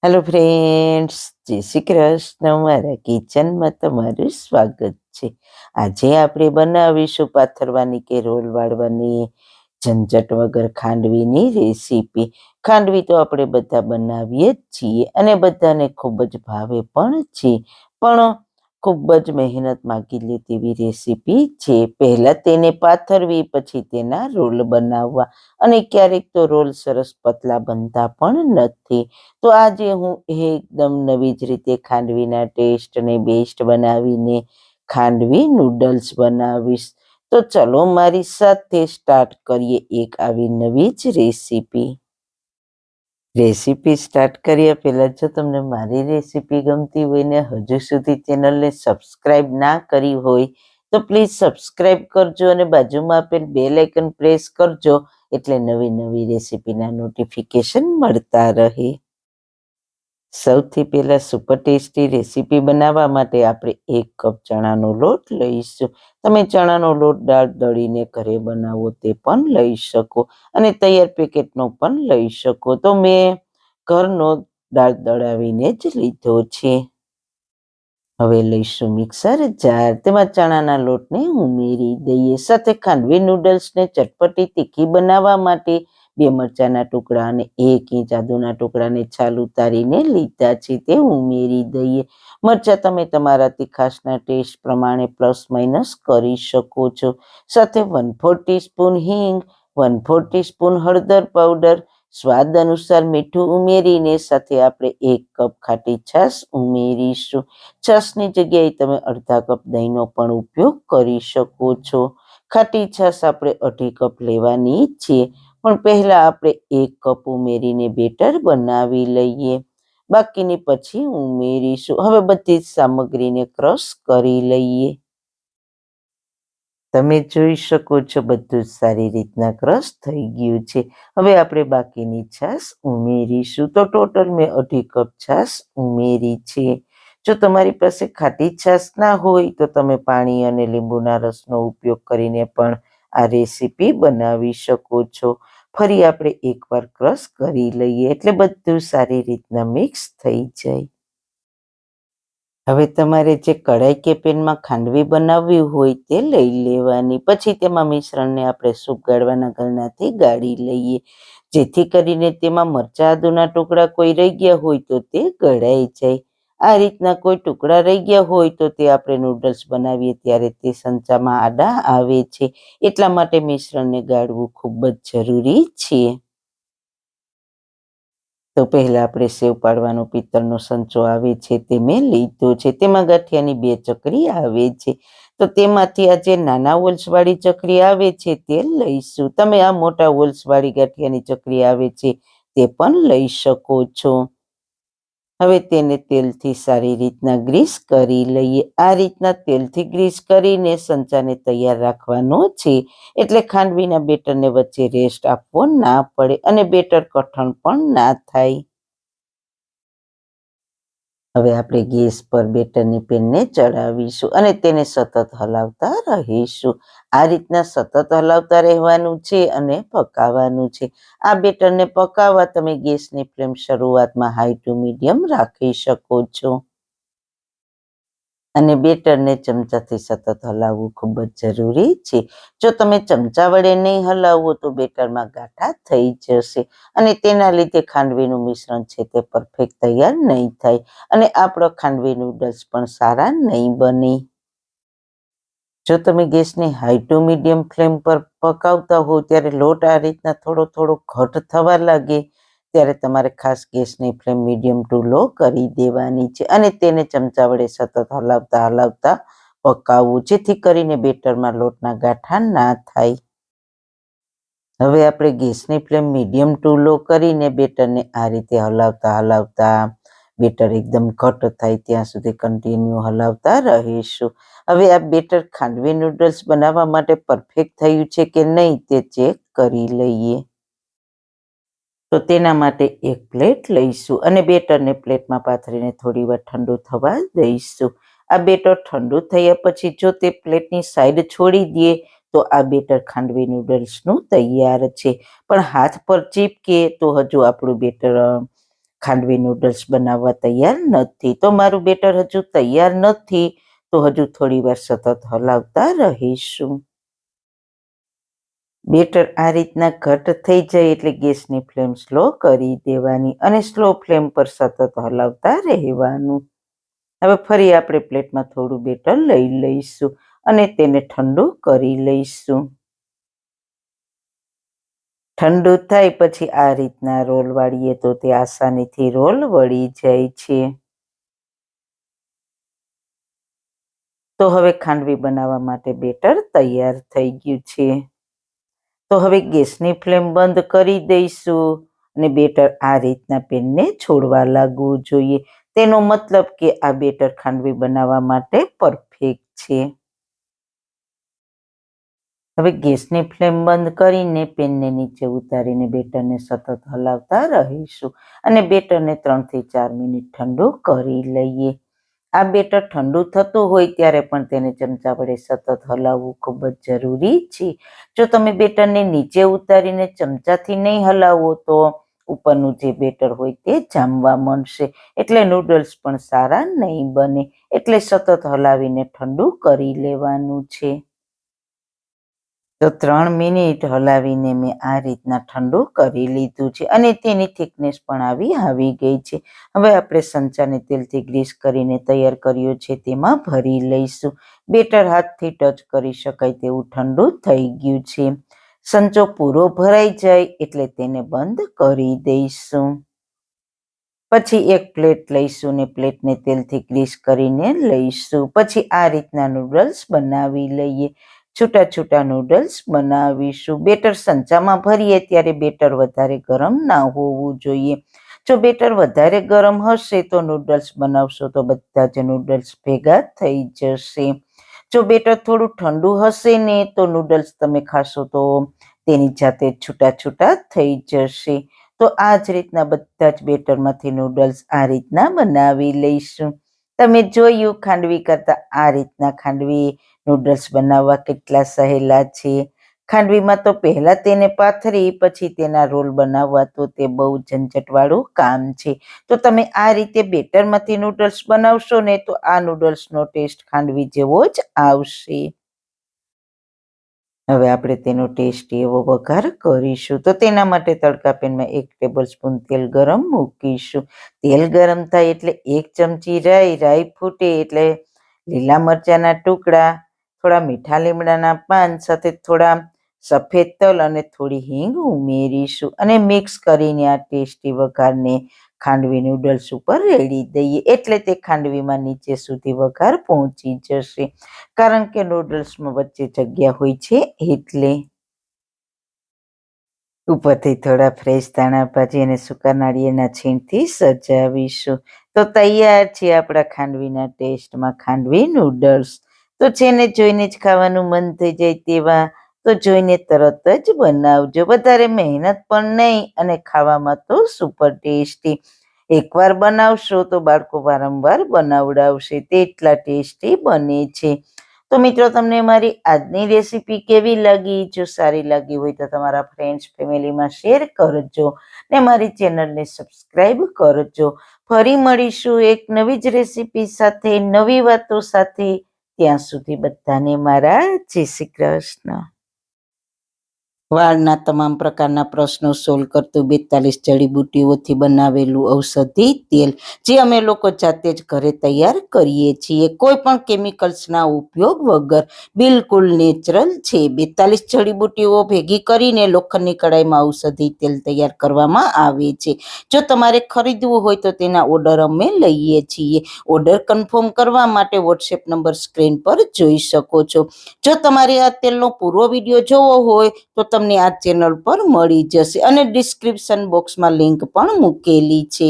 Hello friends, જય શ્રી કૃષ્ણ. મારા કિચનમાં તમારું સ્વાગત છે. આજે આપણે બનાવીશું પાથરવાની કે રોલ વાળવાની ઝંઝટ વગર ખાંડવીની રેસીપી. ખાંડવી તો આપણે બધા બનાવીએ જ છીએ અને બધાને ખૂબ જ ભાવે પણ છે, પણ ખૂબ જ મહેનત માગી લે તેવી રેસીપી છે. પહેલાં તેને પાથરવી, પછી તેના રોલ બનાવવા, અને ક્યારેક તો રોલ સરસ પતલા બનતા પણ નથી. તો આજે હું એકદમ નવી જ રીતે ખાંડવીના ટેસ્ટને બેસ્ટ બનાવીને ખાંડવી નૂડલ્સ બનાવીશ. તો ચલો મારી સાથે સ્ટાર્ટ કરીએ એક આવી નવી જ રેસીપી સ્ટાર્ટ કર્યા પહેલાં જો તમને મારી રેસીપી ગમતી હોય ને હજુ સુધી ચેનલને સબસ્ક્રાઈબ ના કરી હોય તો પ્લીઝ સબસ્ક્રાઈબ કરજો અને બાજુમાં આપેલ બેલ આઇકન પ્રેસ કરજો, એટલે નવી નવી રેસીપીના નોટિફિકેશન મળતા રહે. સૌથી પહેલાં સુપર ટેસ્ટી રેસીપી બનાવવા માટે આપણે 1 કપ ચણાનો લોટ લઈશું. તમે ચણાનો લોટ દાળ દળીને ઘરે બનાવો તે પણ લઈ શકો અને તૈયાર પેકેટનો પણ લઈ શકો. તો મેં ઘરનો દાળ દળાવીને જ લીધો છે. હવે લઈશું મિક્સર જાર, તેમાં ચણાના લોટને ઉમેરી દઈએ. સાથે ખાંડવી નૂડલ્સને ચટપટી તીખી બનાવવા માટે 2 મરચાંના ટુકડા અને 1 ઇંચ આદુના ટુકડાને છાલ ઉતારીને લીધા છે, તે ઉમેરી દઈએ. મરચાં તમે તમારા તીખાશના ટેસ્ટ પ્રમાણે પ્લસ માઇનસ કરી શકો છો. સાથે 1/4 ટીસ્પૂન હિંગ, 1/4 ટીસ્પૂન હળદર પાવડર, સ્વાદ અનુસાર મીઠું ઉમેરીને સાથે આપણે 1 કપ ખાટી છાશ ઉમેરીશું. છાશની જગ્યાએ તમે અડધા કપ દહીંનો પણ ઉપયોગ કરી શકો છો. ખાટી છાશ આપણે 2.5 કપ લેવાની છે, પણ પહેલાં આપણે 1 કપ ઉમેરીને બેટર બનાવી લઈએ. બાકીની પછી ઉમેરીશું. હવે બધી જ સામગ્રીને ક્રશ કરી લઈએ. તમે જોઈ શકો છો બધું જ સારી રીતના ક્રશ થઈ ગયું છે. હવે આપણે બાકીની છાશ ઉમેરીશું. તો ટોટલ મેં 2.5 કપ છાશ ઉમેરી છે. જો તમારી પાસે ખાટી છાશ ના હોય તો તમે પાણી અને લીંબુના રસનો ઉપયોગ કરીને પણ આ રેસીપી બનાવી શકો છો. ફરી આપણે એકવાર ક્રશ કરી લઈએ એટલે બધું સારી રીતના મિક્સ થઈ જાય. હવે તમારે જે કઢાઈ કે પેનમાં ખાંડવી બનાવવી હોય તે લઈ લેવાની. પછી તેમાં મિશ્રણને આપણે સૂપ ગાળવાના ગરણાથી ગાળી લઈએ, જેથી કરીને તેમાં મરચાં આદુના ટુકડા કોઈ રહી ગયા હોય તો તે ગળાઈ જાય. આ રીતના કોઈ ટુકડા રહી ગયા હોય તો તે આપણે નૂડલ્સ બનાવીએ ત્યારે તે સંચામાં આડા આવે છે. એટલા માટે મિશ્રણને ગાળવું ખૂબ જ જરૂરી છે. તો પહેલાં આપણે સેવ પાડવાનો પિત્તળનો સંચો આવે છે તે મેં લીધો છે. તેમાં ગાંઠિયાની 2 ચકરી આવે છે. તો તેમાંથી આ જે નાના હોલ્સવાળી ચકરી આવે છે તે લઈશું. તમે આ મોટા હોલ્સવાળી ગાંઠિયાની ચકરી આવે છે તે પણ લઈ શકો છો. હવે તેને તેલથી સારી રીતના ગ્રીસ કરી લઈએ. આ રીતના તેલથી ગ્રીસ કરીને સંચાને તૈયાર રાખવાનો છે, એટલે ખાંડવીના બેટરને વચ્ચે રેસ્ટ આપવો ના પડે અને બેટર કઠણ પણ ના થાય. હવે આપણે ગેસ પર બેટરની પેનને ચડાવીશું અને તેને સતત હલાવતા રહીશું. આ રીતના સતત હલાવતા રહેવાનું છે અને પકાવવાનું છે. આ બેટરને પકાવવા તમે ગેસની ફ્લેમ શરૂઆતમાં હાઈ ટુ મીડિયમ રાખી શકો છો. અને બેટરને ચમચાથી સતત હલાવવું ખૂબ જ જરૂરી છે. જો તમે ચમચા વડે નહીં હલાવો તો બેટરમાં ગાંઠા થઈ જશે અને તેના લીધે ખાંડવીનું મિશ્રણ છે તે પરફેક્ટ તૈયાર નહીં થાય અને આપણો ખાંડવી નૂડલ્સ પણ સારા નહીં બને. જો તમે ગેસને હાઈ ટુ મીડિયમ ફ્લેમ પર પકાવતા હો ત્યારે લોટ આ રીતના થોડો થોડો ઘટ થવા લાગે ત્યારે તમારે ખાસ ગેસની ફ્લેમ મીડિયમ ટુ લો કરી દેવાની છે અને તેને ચમચા વડે સતત હલાવતા હલાવતા પકાવવું, જેથી કરીને બેટરમાં લોટના ગાંઠા ના થાય. હવે આપણે ગેસની ફ્લેમ મીડિયમ ટુ લો કરીને બેટરને આ રીતે હલાવતા હલાવતા બેટર એકદમ ઘટ થાય ત્યાં સુધી કન્ટિન્યુ હલાવતા રહીશું. હવે આ બેટર ખાંડવી નૂડલ્સ બનાવવા માટે પરફેક્ટ થયું છે કે નહીં તે ચેક કરી લઈએ. તો તેના માટે એક પ્લેટ લઈશું અને બેટરને પ્લેટમાં પાથરીને થોડી વાર ઠંડુ થવા દઈશું. આ બેટર ઠંડુ થયા પછી જો તે પ્લેટની સાઈડ છોડી દઈએ તો આ બેટર ખાંડવી નૂડલ્સનું તૈયાર છે. પણ હાથ પર ચીપકે તો હજુ આપણું બેટર ખાંડવી નૂડલ્સ બનાવવા તૈયાર નથી. તો મારું બેટર હજુ તૈયાર નથી, તો હજુ થોડી વાર સતત હલાવતા રહીશું. બેટર આ રીતના ઘટ થઈ જાય એટલે ગેસની ફ્લેમ સ્લો કરી દેવાની અને સ્લો ફ્લેમ પર સતત હલાવતા રહેવાનું. હવે ફરી આપણે પ્લેટમાં થોડું બેટર લઈ લઈશું અને તેને ઠંડુ કરી લઈશું. ઠંડુ થાય પછી આ રીતના રોલ વાળીએ તો તે આસાનીથી રોલ વળી જાય છે. તો હવે ખાંડવી બનાવવા માટે બેટર તૈયાર થઈ ગયું છે. તો હવે ગેસની ફ્લેમ બંધ કરી દઈશું અને બેટર આ રીતના પેનને છોડવા લાગવું જોઈએ. તેનો મતલબ કે આ બેટર ખાંડવી બનાવવા માટે પરફેક્ટ છે. હવે ગેસની ફ્લેમ બંધ કરીને પેનને નીચે ઉતારીને બેટરને સતત હલાવતા રહીશું અને બેટરને 3 થી 4 મિનિટ ઠંડુ કરી લઈએ. આ બેટર ઠંડુ થતું હોય ત્યારે પણ તેને ચમચા વડે સતત હલાવવું ખૂબ જ જરૂરી છે. જો તમે બેટરને નીચે ઉતારીને ચમચાથી નહીં હલાવો તો ઉપરનું જે બેટર હોય તે જામવા માંડશે, એટલે નૂડલ્સ પણ સારા નહીં બને. એટલે સતત હલાવીને ઠંડુ કરી લેવાનું છે. તો 3 મિનિટ હલાવીને મેં આ રીતના ઠંડુ કરી લીધું છે અને તેની થિકનેસ પણ આવી ગઈ છે. હવે આપણે સંચાને તેલથી ગ્રીસ કરીને તૈયાર કર્યો છે તેમાં ભરી લઈશું. બેટર હાથથી ટચ કરી શકાય તેવું ઠંડુ થઈ ગયું છે. સંચો પૂરો ભરાઈ જાય એટલે તેને બંધ કરી દઈશું. પછી એક પ્લેટ લઈશું ને પ્લેટને તેલથી ગ્રીસ કરીને લઈશું. પછી આ રીતના નૂડલ્સ બનાવી લઈએ. છૂટા છૂટા નૂડલ્સ બનાવીશું. બેટર સંચામાં ભરીએ ત્યારે બેટર વધારે ગરમ ના હોવું જોઈએ. જો બેટર વધારે ગરમ હશે તો નૂડલ્સ બનાવશો તો બધા જ નૂડલ્સ ભેગા થઈ જશે. જો બેટર થોડું ઠંડુ હશે ને તો નૂડલ્સ તમે ખાશો તો તેની જાતે છૂટા છૂટા થઈ જશે. તો આ જ રીતના બધા જ બેટરમાંથી નૂડલ્સ આ રીતના બનાવી લઈશું. તમે જોયું ખાંડવી કરતા આ રીતના ખાંડવી નૂડલ્સ બનાવવા કેટલા સહેલા છે. ખાંડવીમાં તો પહેલા તેને પાથરી પછી તેના રોલ બનાવવા તો તે બહુ ઝંઝટવાળું કામ છે. તો તમે આ રીતે બેટરમાંથી નૂડલ્સ બનાવશો ને તો આ નૂડલ્સનો ટેસ્ટ ખાંડવી જેવો જ આવશે. હવે આપણે તેનો ટેસ્ટી એવો વઘાર કરીશું. તો તેના માટે તડકા પેનમાં 1 ટેબલ સ્પૂન તેલ ગરમ મૂકીશું. તેલ ગરમ થાય એટલે 1 ચમચી રાઈ ફૂટે એટલે લીલા મરચાના ટુકડા, થોડા મીઠા લીમડાના પાન સાથે થોડા સફેદ તલ અને થોડી હિંગ ઉમેરીશું અને મિક્સ કરીને આ ટેસ્ટી વઘારને ખાંડવી નૂડલ્સ ઉપર રેડી દઈએ એટલે તે ખાંડવીમાં નીચે સુધી વઘાર પહોંચી જશે. કારણ કે નૂડલ્સમાં વચ્ચે જગ્યા હોય છે એટલે. ઉપરથી થોડા ફ્રેશ ધાણા ભાજી અને સૂકા નાળિયેરના છીણથી સજાવીશું. તો તૈયાર છે આપણા ખાંડવીના ટેસ્ટમાં ખાંડવી નૂડલ્સ. તો જેને જોઈને જ ખાવાનું મન થઈ જાય તેવા તો જોઈને તરત જ બનાવજો. વધારે મહેનત પણ નહીં અને ખાવામાં તો સુપર ટેસ્ટી. એકવાર બનાવશો તો બાળકો વારંવાર બનાવડાવશે, તેટલા ટેસ્ટી બને છે. તો મિત્રો તમને મારી આજની રેસીપી કેવી લાગી? જો સારી લાગી હોય તો તમારા ફ્રેન્ડ્સ ફેમિલીમાં શેર કરજો ને મારી ચેનલને સબસ્ક્રાઈબ કરજો. ફરી મળીશું એક નવી જ રેસીપી સાથે, નવી વાતો સાથે. ત્યાં સુધી બધાને મારા જય શ્રી કૃષ્ણ. વાળના તમામ પ્રકારના પ્રશ્નો સોલ્વ કરતું 42 જડીબુટ્ટીઓથી બનાવેલું ઔષધિ તેલ, જે અમે લોકો જાતે જ ઘરે તૈયાર કરીએ છીએ, કોઈ પણ કેમિકલ્સના ઉપયોગ વગર, બિલકુલ નેચરલ છે. 42 જડીબુટ્ટીઓ ભેગી કરીને લોખંડની કડાઈમાં ઔષધિ તેલ તૈયાર કરવામાં આવે છે. જો તમારે ખરીદવું હોય તો તેના ઓર્ડર અમે લઈએ છીએ. ઓર્ડર કન્ફર્મ કરવા માટે વોટ્સએપ નંબર સ્ક્રીન પર જોઈ શકો છો. જો તમારે આ તેલનો પૂરો વિડીયો જોવો હોય તો તમને આ ચેનલ પર મળી જશે અને ડિસ્ક્રિપ્શન બોક્સમાં લિંક પણ મૂકેલી છે.